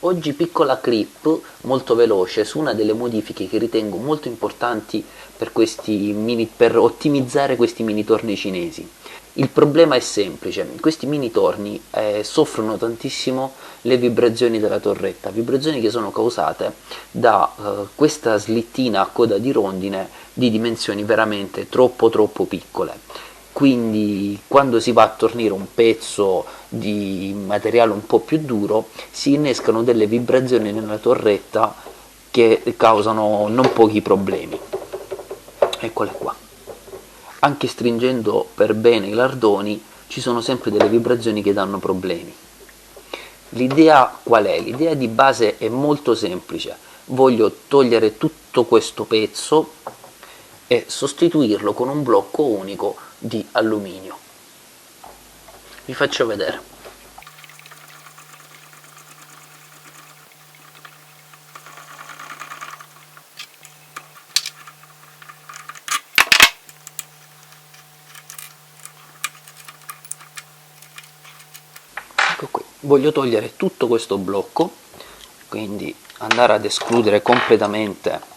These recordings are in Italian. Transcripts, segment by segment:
Oggi piccola clip molto veloce su una delle modifiche che ritengo molto importanti per ottimizzare questi mini torni cinesi. Il problema è semplice, questi mini torni soffrono tantissimo le vibrazioni della torretta, vibrazioni che sono causate da questa slittina a coda di rondine di dimensioni veramente troppo piccole. Quindi quando si va a tornire un pezzo di materiale un po' più duro si innescano delle vibrazioni nella torretta che causano non pochi problemi. Eccole qua. Anche stringendo per bene i lardoni ci sono sempre delle vibrazioni che danno problemi. L'idea qual è? L'idea di base è molto semplice. Voglio togliere tutto questo pezzo e sostituirlo con un blocco unico di alluminio. Vi faccio vedere. Ecco qui. Voglio togliere tutto questo blocco, quindi andare ad escludere completamente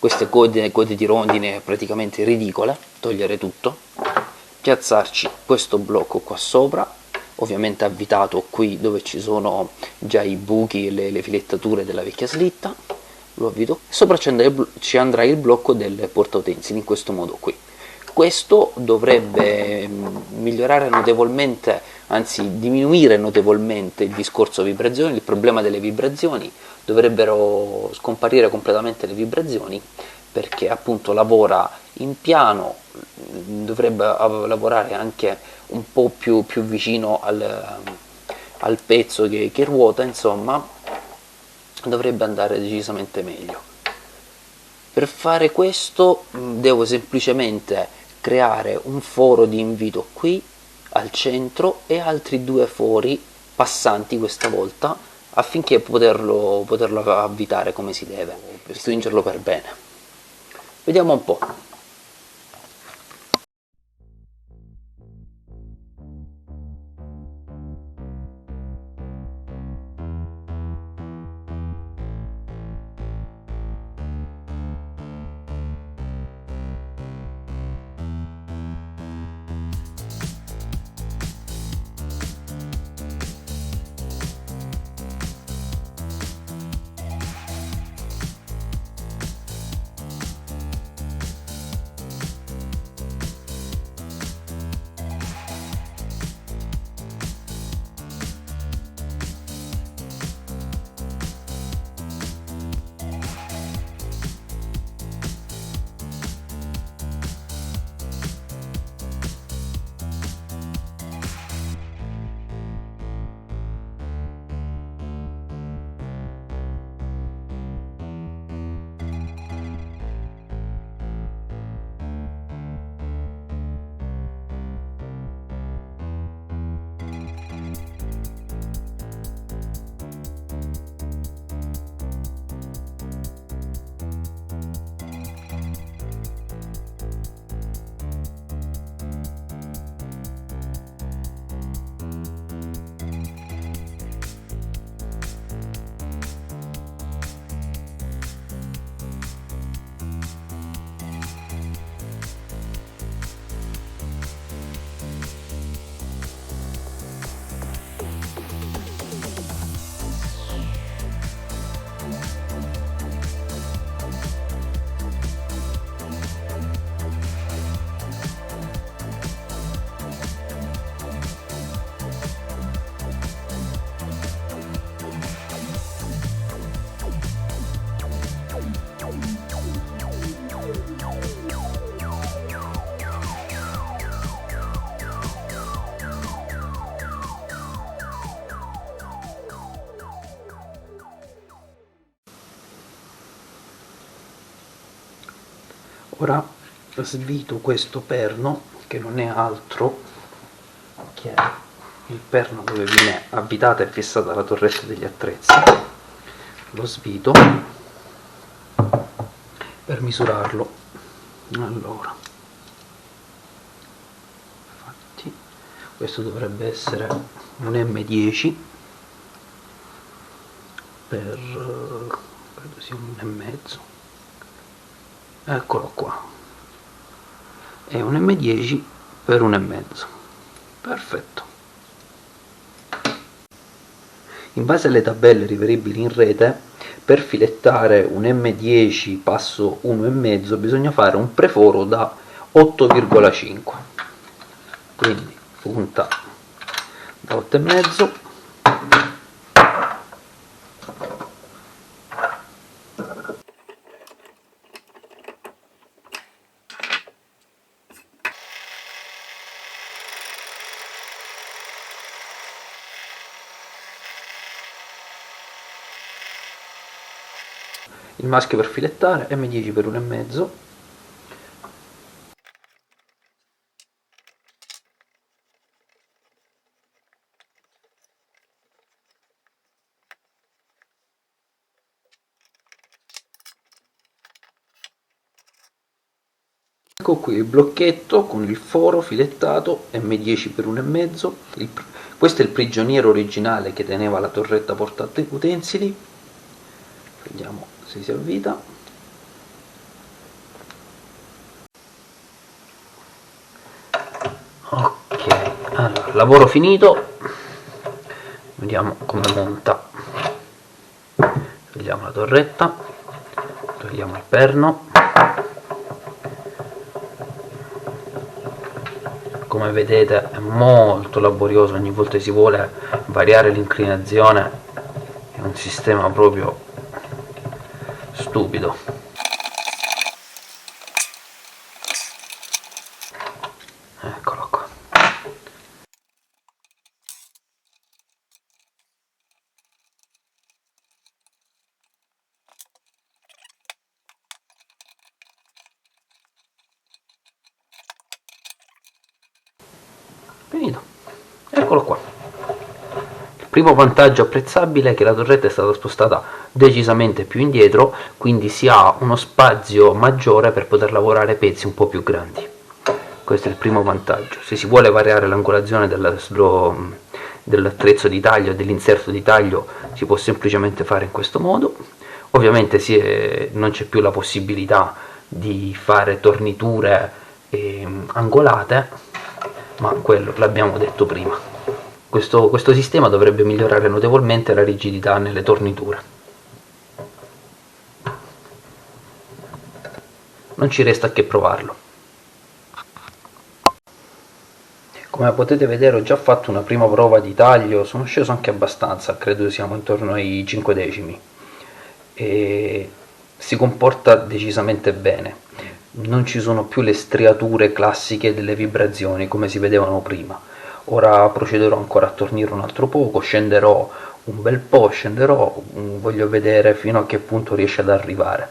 queste code di rondine praticamente ridicole, togliere tutto, piazzarci questo blocco qua sopra, ovviamente avvitato qui dove ci sono già i buchi e le filettature della vecchia slitta, lo avvito, sopra ci andrà il blocco del portautensili in questo modo qui. Questo dovrebbe migliorare notevolmente, anzi diminuire notevolmente il discorso vibrazioni, il problema delle vibrazioni, dovrebbero scomparire completamente le vibrazioni perché appunto lavora in piano, dovrebbe lavorare anche un po' più vicino al pezzo che ruota, insomma dovrebbe andare decisamente meglio. Per fare questo devo semplicemente creare un foro di invito qui al centro e altri due fori passanti questa volta affinché poterlo avvitare come si deve, per stringerlo per bene. Vediamo un po'. Ora svito questo perno che non è altro che il perno dove viene avvitata e fissata la torretta degli attrezzi. Lo svito per misurarlo. Allora, infatti questo dovrebbe essere un M10 per credo sia 1,5, eccolo qua, è un M10 per 1,5, perfetto. In base alle tabelle riferibili in rete, per filettare un M10 passo 1,5 bisogna fare un preforo da 8,5, quindi punta da 8,5. Il maschio per filettare, M10 per 1,5. Ecco qui il blocchetto con il foro filettato M10 per 1,5. Questo è il prigioniero originale che teneva la torretta portautensili. Vediamo se si avvita. Ok, allora, lavoro finito. Vediamo come monta. Togliamo la torretta, togliamo il perno. Come vedete è molto laborioso, ogni volta che si vuole variare l'inclinazione è un sistema proprio stupido. Eccolo qua. Finito. Eccolo qua. Il primo vantaggio apprezzabile è che la torretta è stata spostata decisamente più indietro, quindi si ha uno spazio maggiore per poter lavorare pezzi un po' più grandi. Questo è il primo vantaggio. Se si vuole variare l'angolazione dell'attrezzo di taglio e dell'inserto di taglio si può semplicemente fare in questo modo. Ovviamente non c'è più la possibilità di fare torniture angolate, ma quello l'abbiamo detto prima. Questo sistema dovrebbe migliorare notevolmente la rigidità nelle torniture. Non ci resta che provarlo. Come potete vedere ho già fatto una prima prova di taglio, sono sceso anche abbastanza, credo siamo intorno ai 5 decimi, e si comporta decisamente bene. Non ci sono più le striature classiche delle vibrazioni come si vedevano prima. Ora procederò ancora a tornire un altro poco, scenderò un bel po', voglio vedere fino a che punto riesce ad arrivare.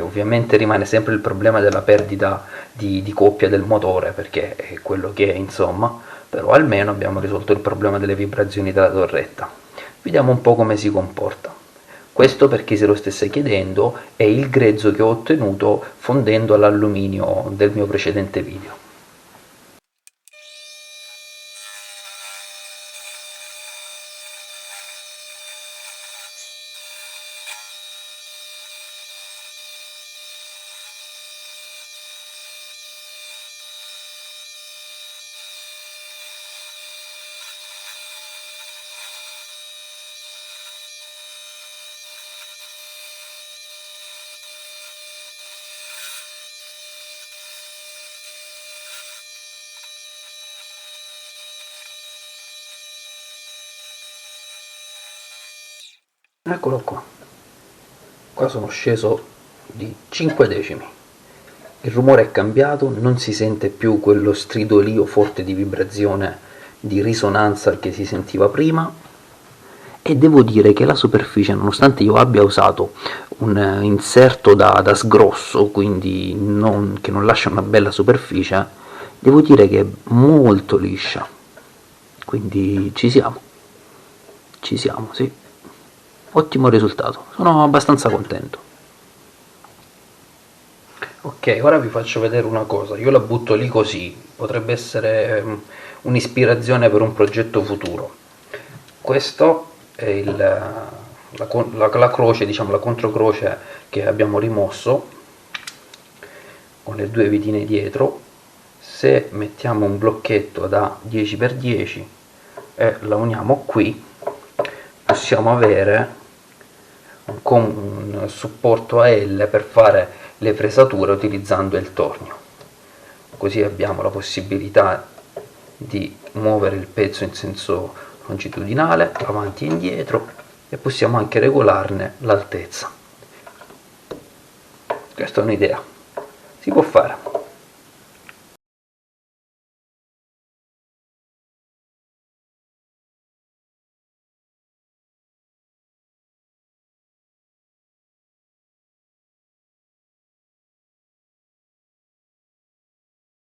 Ovviamente rimane sempre il problema della perdita di coppia del motore, perché è quello che è, insomma, però almeno abbiamo risolto il problema delle vibrazioni della torretta. Vediamo un po' come si comporta. Questo, per chi se lo stesse chiedendo, è il grezzo che ho ottenuto fondendo all'alluminio del mio precedente video. Eccolo qua sono sceso di 5 decimi, il rumore è cambiato, non si sente più quello stridolio forte di vibrazione, di risonanza che si sentiva prima, e devo dire che la superficie, nonostante io abbia usato un inserto da sgrosso, quindi che non lascia una bella superficie, devo dire che è molto liscia, quindi ci siamo, sì. Ottimo risultato, sono abbastanza contento. Ok, ora vi faccio vedere una cosa, io la butto lì così, potrebbe essere un'ispirazione per un progetto futuro. Questo è la croce, diciamo la controcroce che abbiamo rimosso con le due vitine dietro. Se mettiamo un blocchetto da 10x10 e la uniamo qui, possiamo avere un supporto a L per fare le fresature utilizzando il tornio. Così abbiamo la possibilità di muovere il pezzo in senso longitudinale, avanti e indietro, e possiamo anche regolarne l'altezza. Questa è un'idea, si può fare.